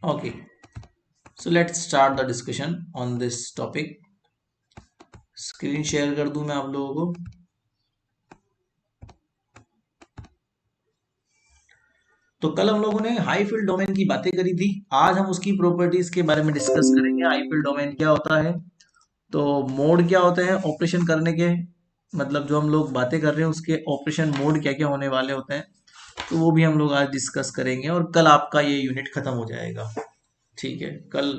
Okay, so let's start the discussion on this topic. Screen share कर दूं मैं आप लोगों को। तो कल हम लोगों ने हाई फील्ड डोमेन की बातें करी थी। आज हम उसकी प्रॉपर्टीज के बारे में डिस्कस करेंगे। हाई फील्ड डोमेन क्या होता है, तो मोड क्या होते हैं ऑपरेशन करने के, मतलब जो हम लोग बातें कर रहे हैं उसके ऑपरेशन मोड क्या क्या होने वाले होते हैं, तो वो भी हम लोग आज डिस्कस करेंगे। और कल आपका ये यूनिट खत्म हो जाएगा। ठीक है, कल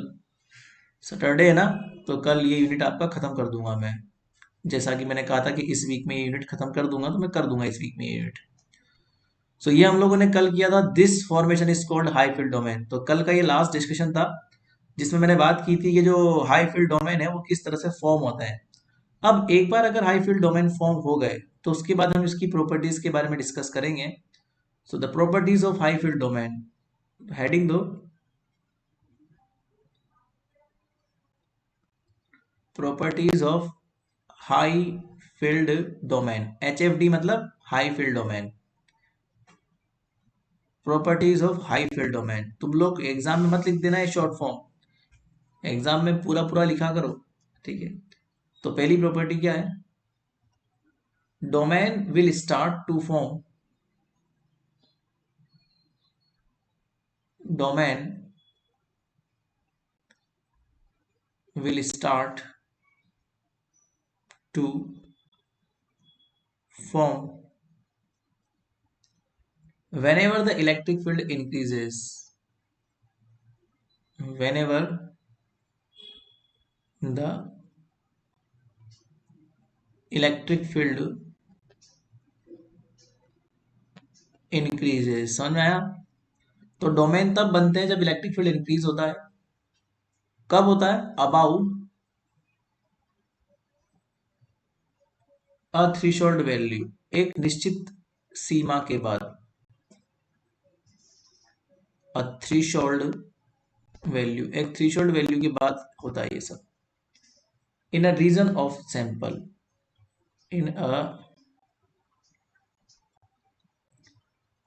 सैटरडे है ना, तो कल ये यूनिट आपका खत्म कर दूंगा मैं। जैसा कि मैंने कहा था कि इस वीक में ये यूनिट खत्म कर दूंगा, तो मैं कर दूंगा इस वीक में ये यूनिट। सो ये हम लोगों ने कल किया था, this formation is called high field domain. तो कल का ये लास्ट डिस्कशन था जिसमें मैंने बात की थी कि जो हाई फील्ड डोमेन है वो किस तरह से फॉर्म होता है। अब एक बार अगर हाई फील्ड डोमेन फॉर्म हो गए तो उसके बाद हम इसकी प्रॉपर्टीज के बारे में डिस्कस करेंगे। So the properties of high field domain, heading दो, properties of high field domain. HFD मतलब high field domain, properties of high field domain. तुम लोग एग्जाम में मत लिख देना है शॉर्ट फॉर्म, एग्जाम में पूरा पूरा लिखा करो। ठीक है, तो पहली प्रॉपर्टी क्या है, domain will start to form, domain will start to form whenever the electric field increases, whenever the electric field increases। समझ में आया? तो डोमेन तब बनते हैं जब इलेक्ट्रिक फील्ड इंक्रीज होता है। कब होता है? अबाउट अ थ्रेशोल्ड वैल्यू, एक निश्चित सीमा के बाद, अ थ्रेशोल्ड वैल्यू, एक थ्रेशोल्ड वैल्यू के बाद होता है ये सब। In a region of sample, in a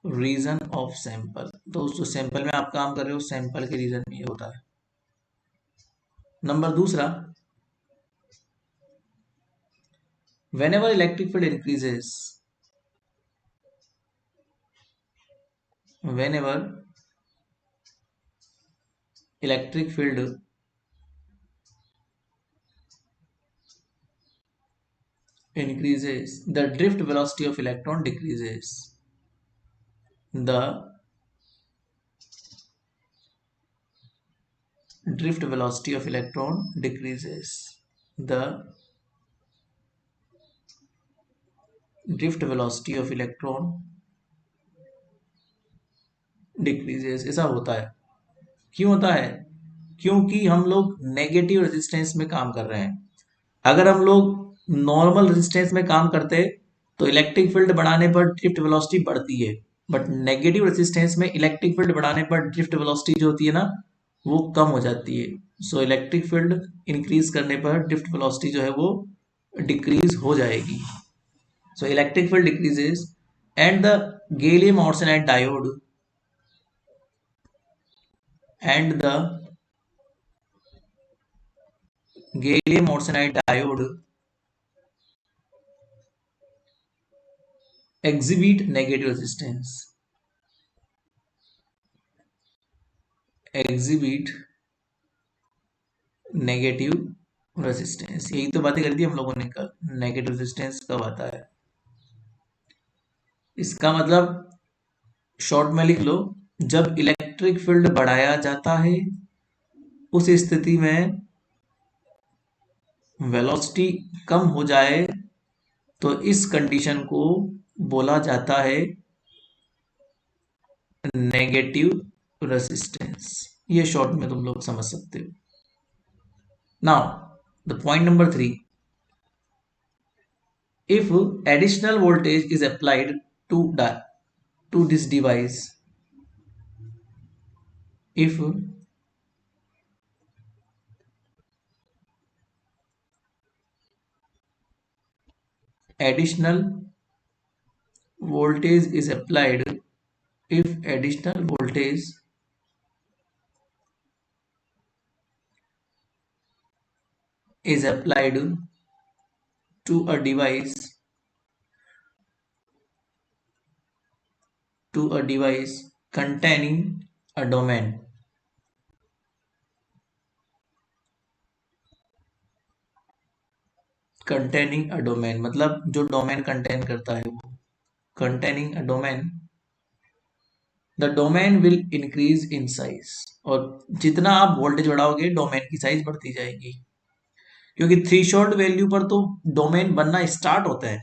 region of sample, तो जो सैंपल में आप काम कर रहे हो सैंपल के रीजन में ये होता है। नंबर दूसरा, whenever electric field increases, whenever electric field increases, the drift velocity of electron decreases, the drift velocity of electron decreases, the drift velocity of electron decreases। ऐसा होता है, क्यों होता है? क्योंकि हम लोग नेगेटिव रेजिस्टेंस में काम कर रहे हैं। अगर हम लोग नॉर्मल रेजिस्टेंस में काम करते तो इलेक्ट्रिक फील्ड बढ़ाने पर ड्रिफ्ट वेलोसिटी बढ़ती है, बट नेगेटिव रेजिस्टेंस में इलेक्ट्रिक फील्ड बढ़ाने पर ड्रिफ्ट वेलोसिटी जो होती है ना वो कम हो जाती है। सो इलेक्ट्रिक फील्ड इंक्रीज करने पर ड्रिफ्ट वेलोसिटी जो है वो डिक्रीज हो जाएगी। So electric field decreases and the gallium arsenide diode and the gallium arsenide diode exhibit negative resistance, exhibit negative resistance. यही तो बातें कर दी हम लोगों ने कल, नेगेटिव रेजिस्टेंस कब आता है। इसका मतलब शॉर्ट में लिख लो, जब इलेक्ट्रिक फील्ड बढ़ाया जाता है उस स्थिति में वेलोसिटी कम हो जाए तो इस कंडीशन को बोला जाता है नेगेटिव रेजिस्टेंस। ये शॉर्ट में तुम लोग समझ सकते हो। Now the point number 3, if additional voltage is applied to this device, if additional voltage is applied, if additional voltage is applied to a device containing a domain. Containing a domain मतलब जो domain contain करता है वो containing a domain, the domain will increase in size. और जितना आप voltage बढ़ाओगे domain की size बढ़ती जाएगी, क्योंकि थ्रीशोल्ड वैल्यू पर तो डोमेन बनना स्टार्ट होता है।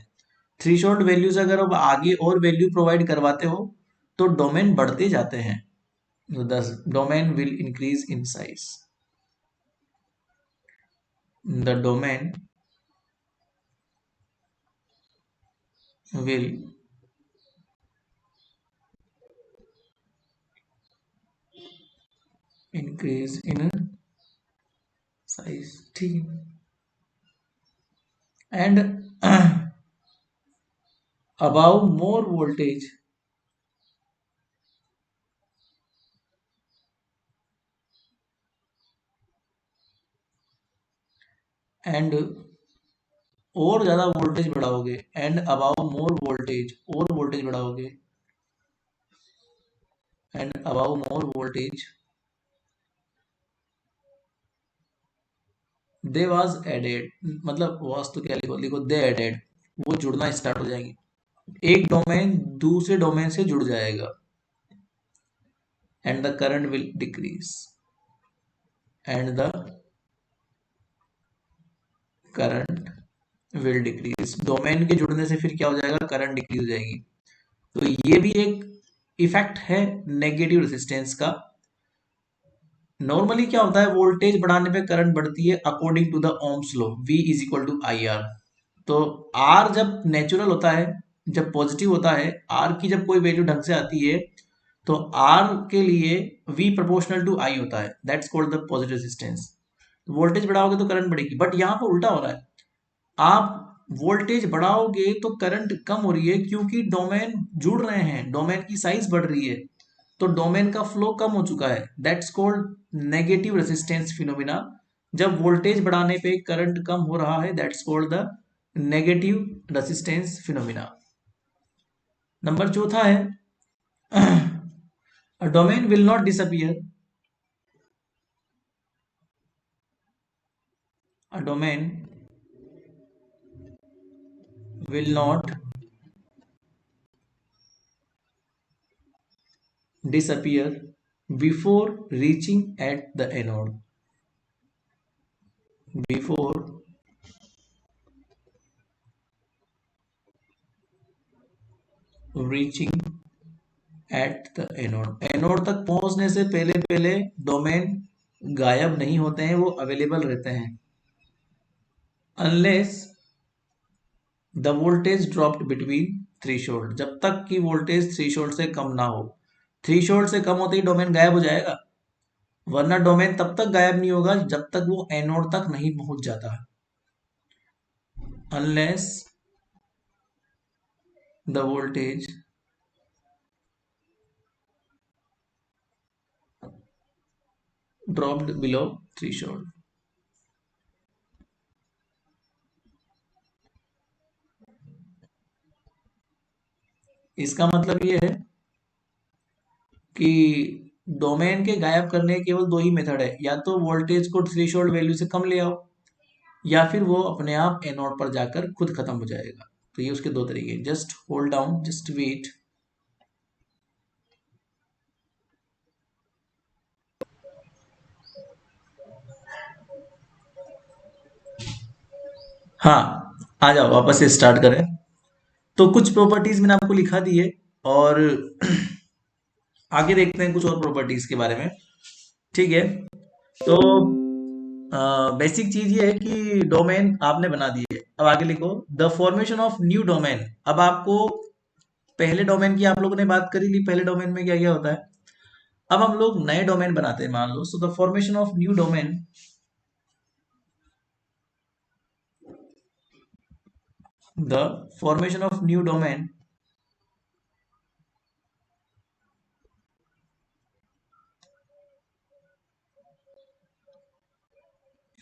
थ्रीशोल्ड वैल्यू से अगर आप आगे और वैल्यू प्रोवाइड करवाते हो तो डोमेन बढ़ते जाते हैं। The domain will increase in size, the domain will increase in size, ठीक है। And above more voltage and और ज्यादा वोल्टेज बढ़ाओगे, एंड अबाउ मोर वोल्टेज और वोल्टेज बढ़ाओगे, and above more voltage they was added, मतलब वाज तो क्या लिखो, लिखो दे एडेड, वो जुड़ना स्टार्ट हो जाएगी। एक डोमेन दूसरे डोमेन से जुड़ जाएगा, and the current will decrease, and the current will decrease. Domain के जुड़ने से फिर क्या हो जाएगा, करंट डिक्रीज हो जाएगी। तो ये भी एक इफेक्ट है नेगेटिव रेजिस्टेंस का। नॉर्मली क्या होता है, वोल्टेज बढ़ाने पे करंट बढ़ती है according to the Ohm's law, V is equal to I R. तो R जब नेचुरल होता है, जब पॉजिटिव होता है, R की जब कोई वैल्यू ढंग से आती है तो R के लिए V प्रोपोर्शनल टू I होता है, that's called the positive resistance. Voltage बढ़ाओगे तो करंट बढ़ेगी, बट यहाँ पे उल्टा हो रहा है। आप वोल्टेज बढ़ाओगे तो करंट कम हो रही है, क्योंकि डोमेन जुड़ रहे हैं, डोमेन की साइज बढ़ रही है, तो डोमेन का फ्लो कम हो चुका है, that's called negative resistance phenomena. जब वोल्टेज बढ़ाने पे करंट कम हो रहा है, that's called the negative resistance phenomena. Number चौथा है, domain will not disappear, a domain will not disappear before reaching at the anode, before reaching at the anode. Anode तक पहुंचने से पहले पहले डोमेन गायब नहीं होते हैं, वो अवेलेबल रहते हैं, unless the voltage dropped between threshold, जब तक कि वोल्टेज थ्रीशोल्ड से कम ना हो। थ्रीशोल्ड से कम होते ही डोमेन गायब हो जाएगा, वरना डोमेन तब तक गायब नहीं होगा जब तक वो एनोड तक नहीं पहुंच जाता, unless the voltage dropped below threshold. इसका मतलब ये है कि डोमेन के गायब करने के केवल दो ही मेथड है, या तो वोल्टेज को थ्रेशोल्ड वैल्यू से कम ले आओ, या फिर वो अपने आप एनोड पर जाकर खुद खत्म हो जाएगा। तो ये उसके दो तरीके, just hold down, just wait. हाँ, आ जाओ वापस से स्टार्ट करें। तो कुछ प्रॉपर्टीज मैंने आपको लिखा दी है, और आगे देखते हैं कुछ और प्रॉपर्टीज के बारे में, ठीक है। तो बेसिक चीज ये है कि डोमेन आपने बना दी है, अब आगे लिखो the formation of new domain. अब आपको पहले डोमेन की आप लोगों ने बात करी ली, पहले डोमेन में क्या क्या होता है। अब हम लोग नए डोमेन बनाते हैं, मान लो। So the formation of new domain, the formation of new domain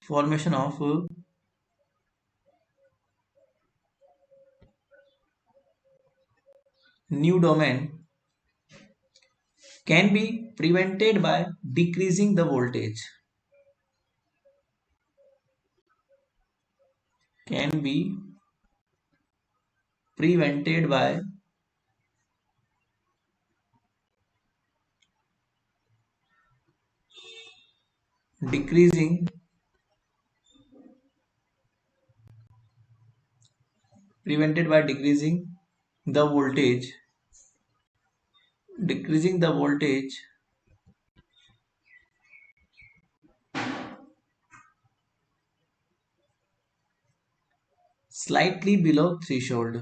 formation of new domain can be prevented by decreasing the voltage. Can be prevented by decreasing decreasing the voltage, decreasing the voltage slightly below threshold.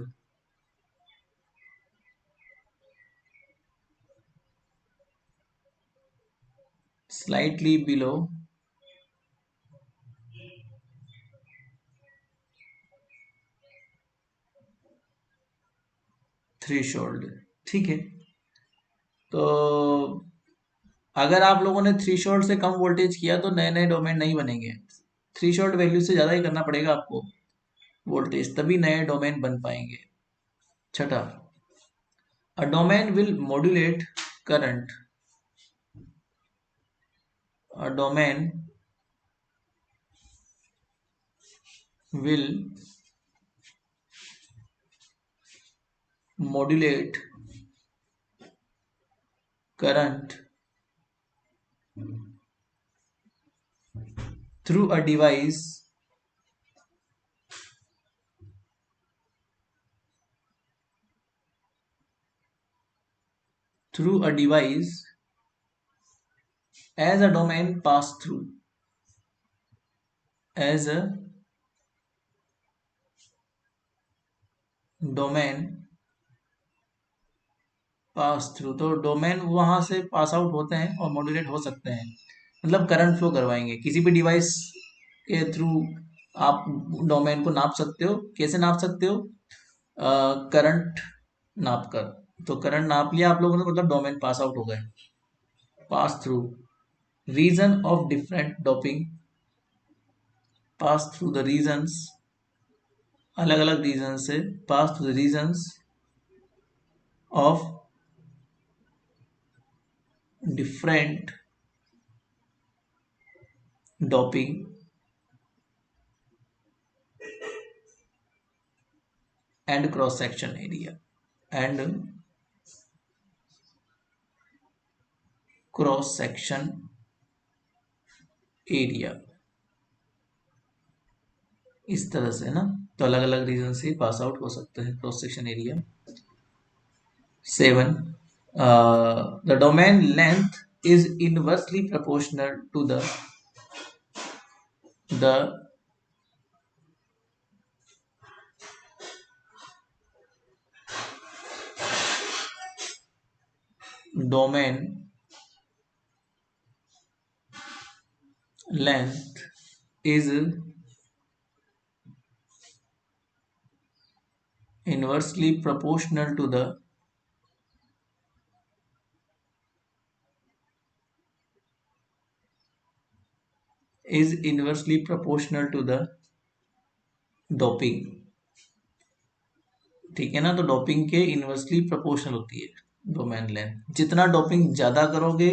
Slightly below threshold. ठीक है, तो अगर आप लोगों ने threshold से कम voltage किया तो नए नए डोमेन नहीं बनेंगे। थ्रेशोल्ड वैल्यू से ज़्यादा ही करना पड़ेगा आपको वोल्टेज, तभी नए डोमेन बन पाएंगे। छठा, a domain will modulate current. A domain will modulate current through a device as a domain pass through, as a domain pass through. तो डोमेन वहां से पास आउट होते हैं और मॉड्यूलेट हो सकते हैं, मतलब करंट फ्लो करवाएंगे किसी भी डिवाइस के थ्रू। आप डोमेन को नाप सकते हो, कैसे नाप सकते हो? करंट नाप कर। तो करंट नाप लिया आप लोगों ने, मतलब डोमेन पास आउट हो गए। Pass through region of different doping, pass through the regions, अलग अलग रीजन से, pass through the regions of different doping and cross section area, and cross section area, इस तरह से ना। तो अलग अलग रीजन से पास आउट हो सकते हैं cross section area. 7, the domain length is inversely proportional to the domain length is inversely proportional to the doping। ठीक है ना, तो डोपिंग के इनवर्सली प्रोपोर्शनल होती है डोमेन लेंथ। जितना डोपिंग ज्यादा करोगे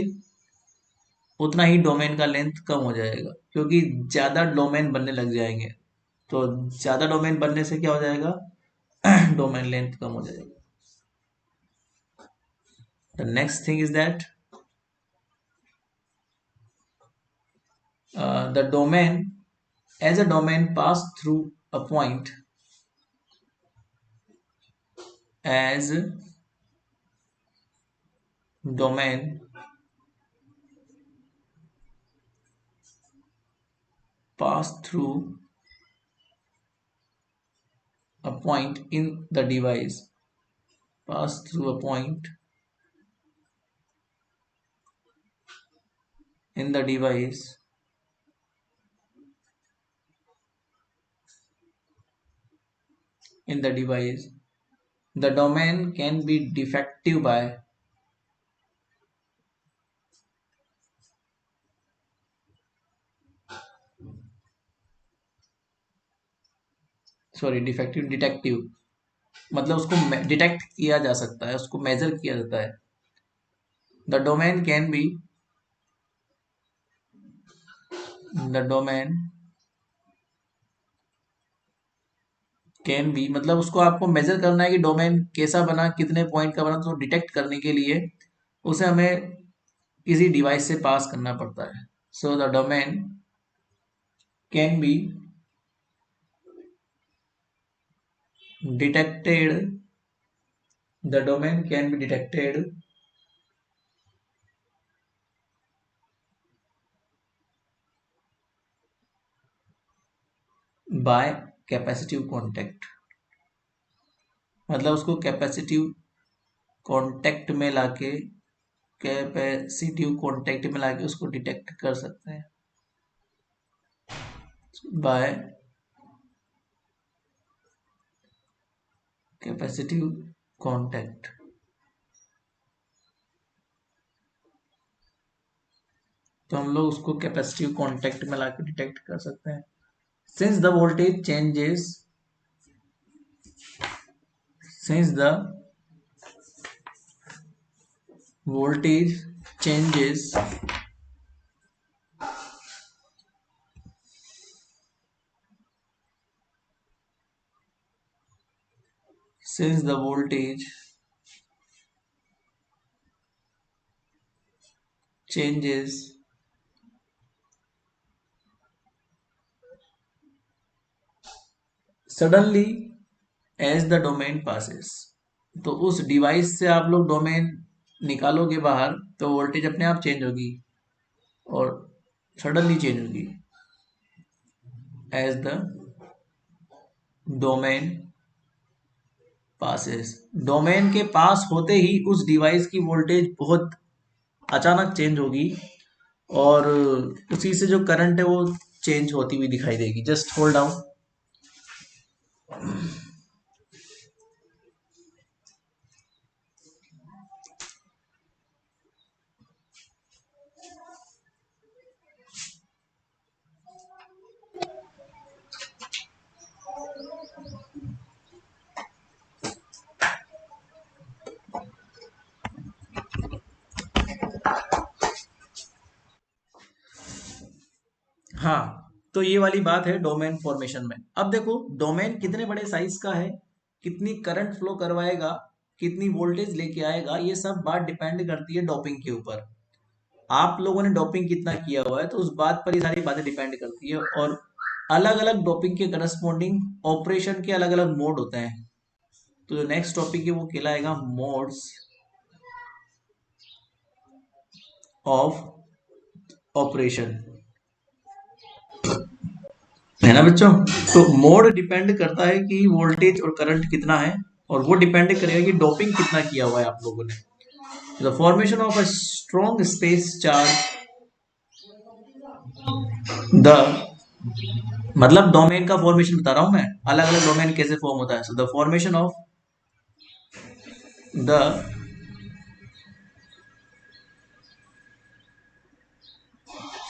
उतना ही डोमेन का लेंथ कम हो जाएगा, क्योंकि ज्यादा डोमेन बनने लग जाएंगे। तो ज्यादा डोमेन बनने से क्या हो जाएगा? डोमेन लेंथ कम हो जाएगा। The next thing is that the domain as a domain pass through a point, as domain pass through a point in the device, pass through a point in the device, the domain can be defective by defective detective, मतलब उसको detect किया जा सकता है, उसको major किया जाता है। The domain can be, the domain can be मतलब उसको आपको मेजर करना है कि डोमेन कैसा बना, कितने पॉइंट का बना, तो डिटेक्ट करने के लिए उसे हमें किसी डिवाइस से पास करना पड़ता है। So the domain can be detected, the domain can be detected by capacitive contact, मतलब उसको कैपेसिटिव कांटेक्ट में लाके, कैपेसिटिव कांटेक्ट में लाके उसको डिटेक्ट कर सकते हैं बाय कैपेसिटिव कांटेक्ट। तो हम लोग उसको कैपेसिटिव कांटेक्ट में लाके डिटेक्ट कर सकते हैं। Since the voltage changes, since the voltage changes since the voltage changes suddenly as the domain passes, तो उस डिवाइस से आप लोग डोमेन निकालोगे बाहर तो वोल्टेज अपने आप चेंज होगी और सडनली चेंज होगी as the domain passes. Domain के पास होते ही उस डिवाइस की वोल्टेज बहुत अचानक चेंज होगी और उसी से जो करंट है वो चेंज होती हुई दिखाई देगी। Just hold down. हाँ, तो ये वाली बात है डोमेन फॉर्मेशन में। अब देखो डोमेन कितने बड़े साइज का है, कितनी करंट फ्लो करवाएगा, कितनी वोल्टेज लेके आएगा, ये सब बात डिपेंड करती है डोपिंग के ऊपर। आप लोगों ने डोपिंग कितना किया हुआ है तो उस बात पर ये सारी बातें डिपेंड करती है। और अलग अलग डोपिंग के करस्पॉन्डिंग ऑपरेशन के अलग अलग मोड होते हैं। तो जो नेक्स्ट टॉपिक है वो कहलाएगा मोड्स ऑफ ऑपरेशन, है ना बच्चों। तो मोड डिपेंड करता है कि वोल्टेज और करंट कितना है और वो डिपेंड करेगा कि डोपिंग कितना किया हुआ है आप लोगों ने। The formation of a strong space charge, the मतलब डोमेन का फॉर्मेशन बता रहा हूं मैं, अलग अलग डोमेन कैसे फॉर्म होता है। So the the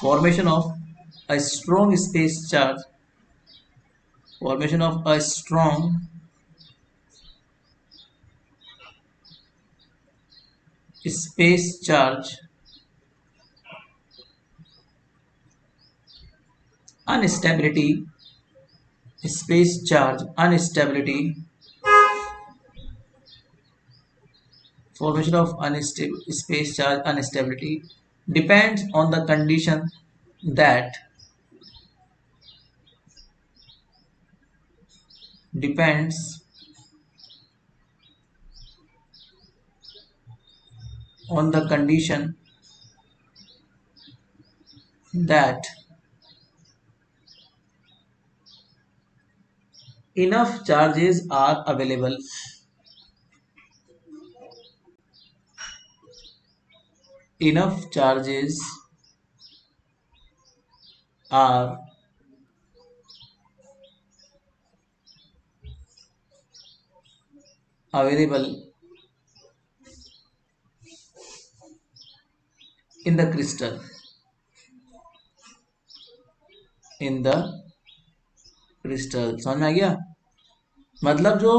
formation of a strong space charge formation of a strong space charge instability, space charge instability, formation of unstable space charge instability depends on the condition that depends on the condition that enough charges are available, enough charges are available in the crystal, in the crystal। समझ में आ गया। मतलब जो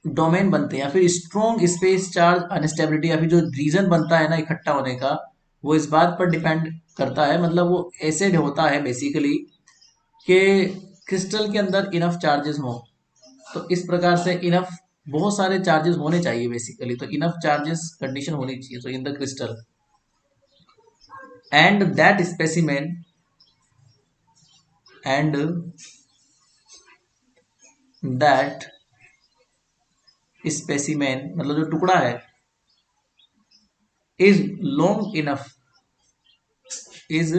domain बनते हैं या फिर strong space charge instability या फिर जो रीजन बनता है ना इकट्ठा होने का, वो इस बात पर डिपेंड करता है, मतलब वो ऐसे होता है बेसिकली कि क्रिस्टल के अंदर इनफ चार्जेस हो। तो इस प्रकार से इनफ बहुत सारे चार्जेस होने चाहिए बेसिकली, तो इनफ चार्जेस कंडीशन होनी चाहिए तो in the crystal and that specimen and that specimen मतलब जो टुकड़ा है is long enough, is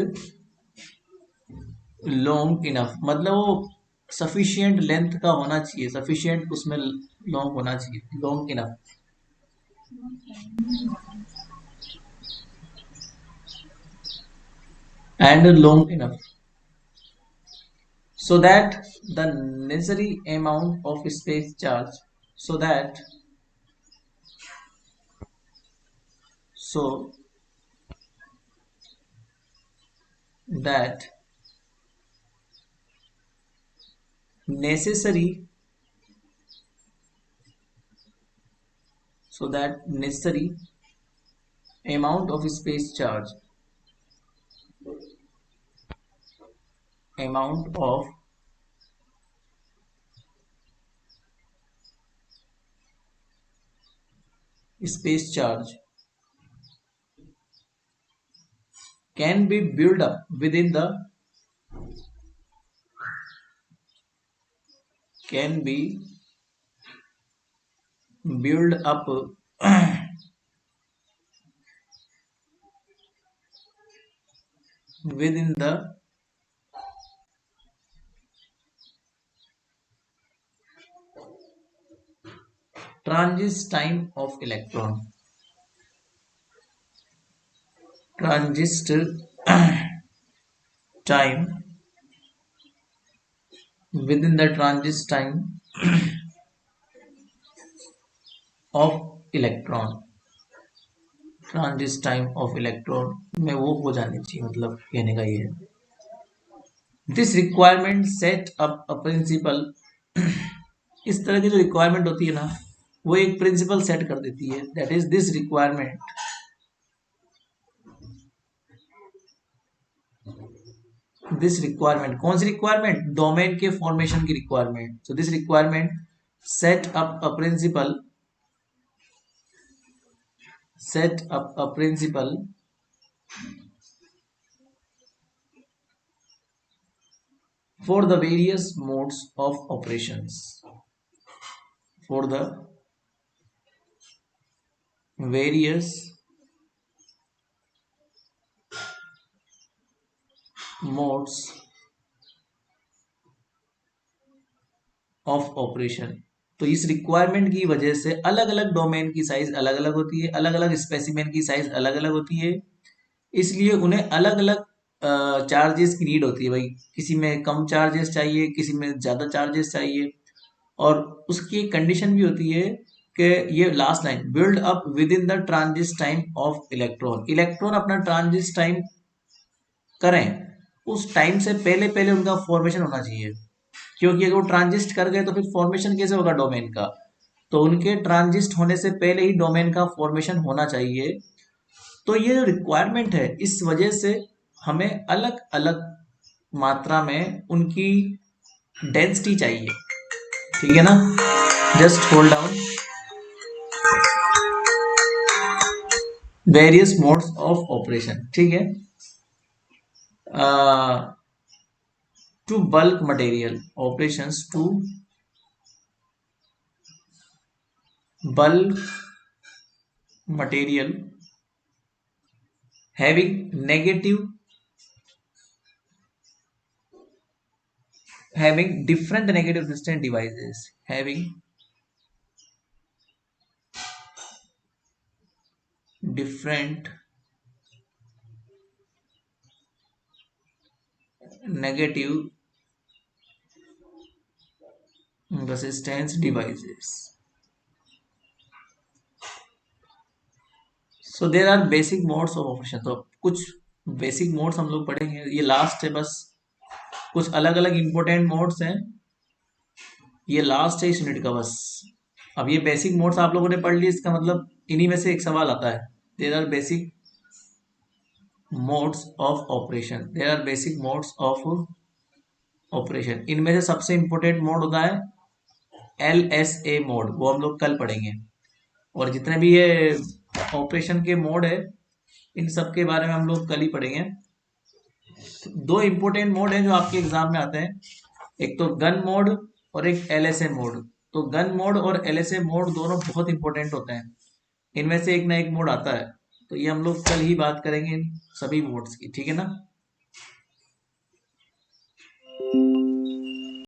long enough मतलब वो सफिशियंट लेंथ का होना चाहिए, सफिशियंट उसमें लॉन्ग होना चाहिए, long enough and long enough so that the necessary amount of space charge so that so that necessary so that necessary amount of space charge, amount of space charge can be built up within the can be build up within the transit time of electron, transit time within the transit time of electron, transit time of electron में वो हो जानी चाहिए, मतलब कहने का ये है this requirement set up a principle इस तरह की जो रिक्वायरमेंट होती है ना वो एक प्रिंसिपल सेट कर देती है, that is this requirement, this requirement कौन सी रिक्वायरमेंट, डोमेन के फॉर्मेशन की requirement, so this requirement set up a principle, set up a principle for the various modes of operations, for the various modes of operation. तो इस requirement की वजह से अलग अलग डोमेन की साइज अलग अलग होती है, अलग अलग स्पेसिमेन की साइज अलग अलग होती है, इसलिए उन्हें अलग अलग चार्जेस की नीड होती है भाई, किसी में कम चार्जेस चाहिए, किसी में ज़्यादा चार्जेस चाहिए, और उसकी एक कंडीशन भी होती है कि ये last line build up with in the transit time of electron, electron अपना ट्रांजिट टाइम करें उस टाइम से पहले पहले उनका फॉर्मेशन होना चाहिए, क्योंकि अगर वो ट्रांजिस्ट कर गए तो फिर फॉर्मेशन कैसे होगा डोमेन का, तो उनके ट्रांजिस्ट होने से पहले ही डोमेन का फॉर्मेशन होना चाहिए। तो ये जो रिक्वायरमेंट है इस वजह से हमें अलग अलग मात्रा में उनकी डेंसिटी चाहिए, ठीक है ना, just hold down, various modes of operation, ठीक है, to bulk material operations, to bulk material having negative having different negative resistance devices, having different negative resistance devices, so there are basic modes of operation। तो कुछ basic modes हम लोग पढ़ेंगे, ये last है बस, कुछ अलग अलग इंपॉर्टेंट मोड्स हैं, ये लास्ट है इस यूनिट का बस, अब ये बेसिक मोड्स आप लोगों ने पढ़ लिए, इसका मतलब इन्हीं में से एक सवाल आता है। There are basic modes of operation, there are basic modes of operation. इनमें से सबसे इंपॉर्टेंट मोड होता है LSA मोड, वो हम लोग कल पढ़ेंगे। और जितने भी ये ऑपरेशन के मोड है, इन सब के बारे में हम लोग कल ही पढ़ेंगे। दो इंपॉर्टेंट मोड है जो आपके एग्जाम में आते हैं, एक तो गन मोड और एक LSA मोड। तो गन मोड और LSA मोड दोनों बहुत इंपॉर्टेंट होते हैं, इनमें से एक ना एक मोड आता है। तो ये हम लोग कल ही बात करेंगे इन सभी मोड्स की, ठीक है ना।